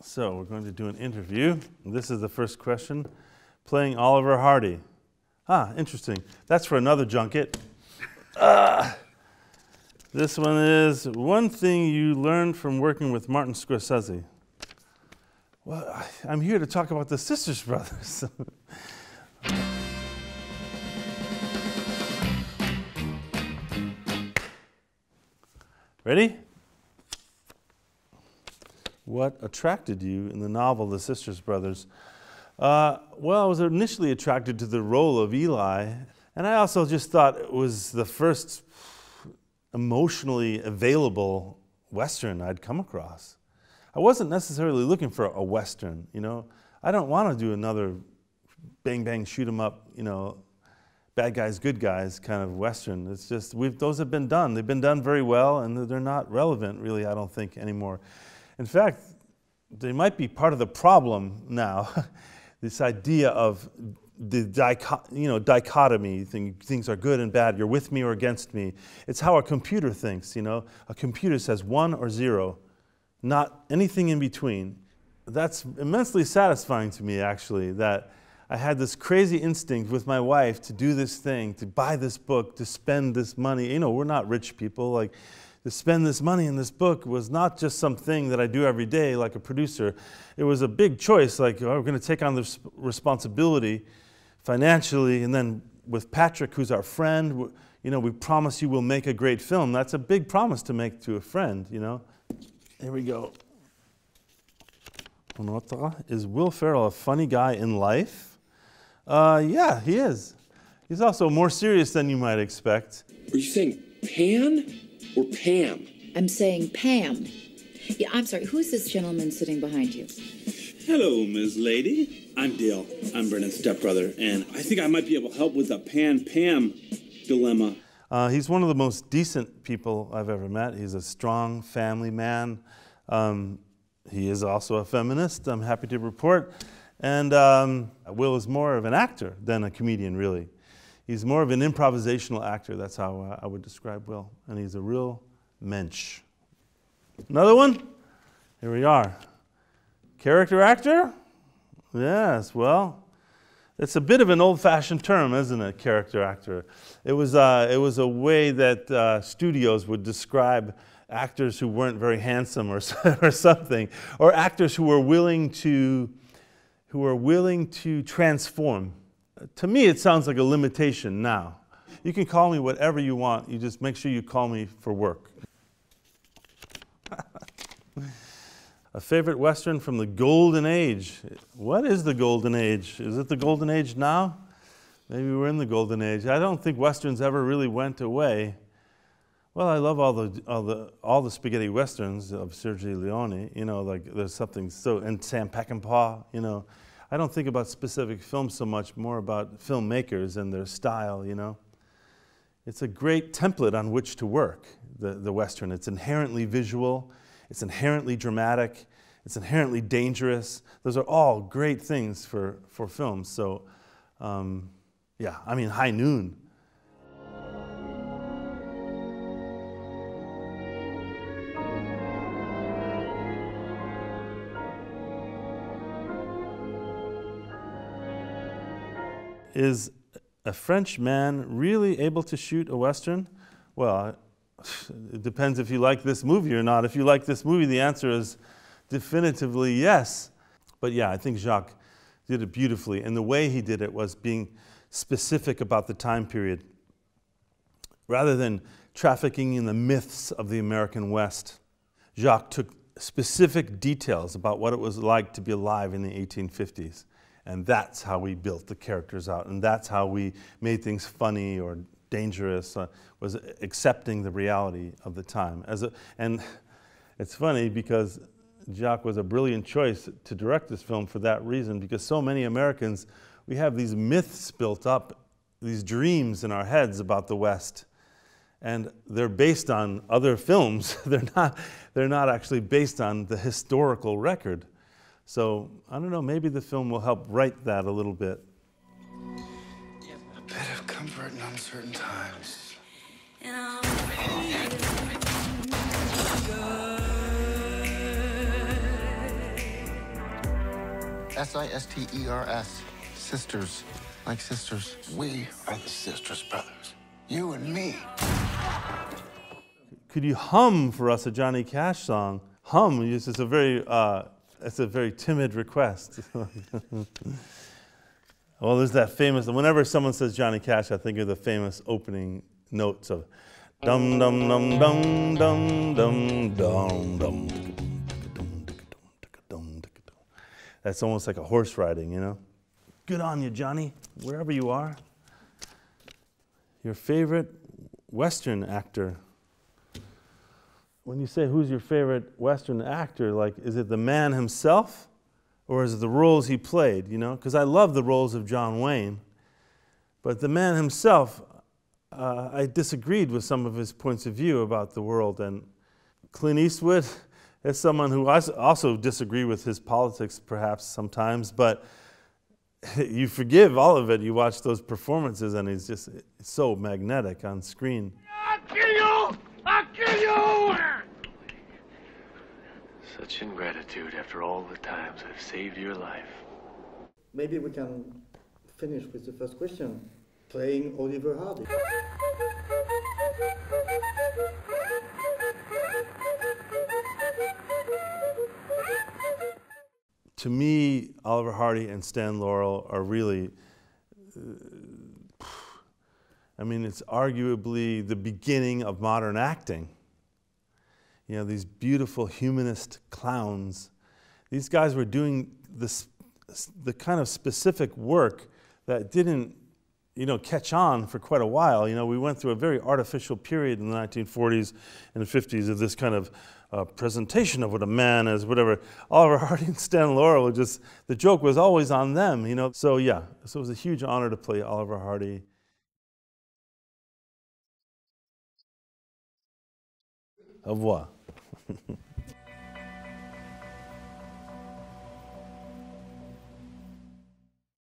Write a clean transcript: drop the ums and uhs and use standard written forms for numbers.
So we're going to do an interview. This is the first question. Playing Oliver Hardy. Ah, interesting. That's for another junket. This one is, one thing you learned from working with Martin Scorsese. Well, I'm here to talk about the Sisters Brothers. Ready? What attracted you in the novel The Sisters Brothers? Well, I was initially attracted to the role of Eli, and I also just thought it was the first emotionally available Western I'd come across. I wasn't necessarily looking for a Western, you know. I don't want to do another bang bang shoot 'em up, you know, bad guys, good guys kind of Western. It's just, those have been done. They've been done very well, and they're not relevant really, I don't think, anymore. In fact, they might be part of the problem now. This idea of the dichotomy, things are good and bad, you're with me or against me. It's how a computer thinks, you know. A computer says 1 or 0, not anything in between. That's immensely satisfying to me, actually, that I had this crazy instinct with my wife to do this thing, to buy this book, to spend this money. You know, we're not rich people. Like, to spend this money in this book was not just something that I do every day like a producer. It was a big choice, like, oh, we're going to take on this responsibility financially, and then with Patrick, who's our friend, you know, we promise you we'll make a great film. That's a big promise to make to a friend, you know. Here we go. Notre. Is Will Ferrell a funny guy in life? Yeah, he is. He's also more serious than you might expect. Are you saying Pan or Pam? I'm saying Pam. Yeah, I'm sorry, who's this gentleman sitting behind you? Hello, Ms. Lady. I'm Dale. I'm Brennan's stepbrother, and I think I might be able to help with the Pan-Pam dilemma. He's one of the most decent people I've ever met. He's a strong family man. He is also a feminist, I'm happy to report. And Will is more of an actor than a comedian, really. He's more of an improvisational actor. That's how I would describe Will. And he's a real mensch. Another one? Here we are. Character actor? Yes, well, it's a bit of an old-fashioned term, isn't it, character actor? It was a way that studios would describe actors who weren't very handsome or something, or actors who were willing to transform. To me, it sounds like a limitation now. You can call me whatever you want. You just make sure you call me for work. A favorite Western from the Golden Age. What is the Golden Age? Is it the Golden Age now? Maybe we're in the Golden Age. I don't think Westerns ever really went away. Well, I love all the spaghetti Westerns of Sergio Leone. You know, like there's something so, and Sam Peckinpah, you know. I don't think about specific films so much, more about filmmakers and their style, you know. It's a great template on which to work, the Western. It's inherently visual, it's inherently dramatic, it's inherently dangerous. Those are all great things for films. So, yeah, I mean, High Noon. Is a French man really able to shoot a Western? Well, it depends if you like this movie or not. If you like this movie, the answer is definitively yes. But yeah, I think Jacques did it beautifully. And the way he did it was being specific about the time period. Rather than trafficking in the myths of the American West, Jacques took specific details about what it was like to be alive in the 1850s. And that's how we built the characters out, and that's how we made things funny or dangerous, was accepting the reality of the time. And it's funny because Jacques was a brilliant choice to direct this film for that reason, because so many Americans, we have these myths built up, these dreams in our heads about the West, and they're based on other films. They're not actually based on the historical record. So, I don't know, maybe the film will help write that a little bit. A bit of comfort in uncertain times. Sisters. Sisters. Like sisters. We are the Sisters Brothers. You and me. Could you hum for us a Johnny Cash song? Hum, it's a very timid request. Well, there's that famous, whenever someone says Johnny Cash, I think of the famous opening notes of dum dum dum dum dum dum dum dum. That's almost like a horse riding, you know? Good on you, Johnny, wherever you are. Your favorite Western actor? When you say who's your favorite Western actor, like, is it the man himself or is it the roles he played, you know? Because I love the roles of John Wayne, but the man himself, I disagreed with some of his points of view about the world. And Clint Eastwood is someone who I also disagree with his politics perhaps sometimes, but you forgive all of it. You watch those performances and he's just so magnetic on screen. I'll kill you! I'll kill you! Such ingratitude after all the times I've saved your life. Maybe we can finish with the first question. Playing Oliver Hardy. To me, Oliver Hardy and Stan Laurel are really, I mean, it's arguably the beginning of modern acting. You know, these beautiful humanist clowns. These guys were doing the kind of specific work that didn't, you know, catch on for quite a while. You know, we went through a very artificial period in the 1940s and 50s of this kind of presentation of what a man is, whatever. Oliver Hardy and Stan Laurel were just, the joke was always on them, you know. So yeah, so it was a huge honor to play Oliver Hardy. Au revoir.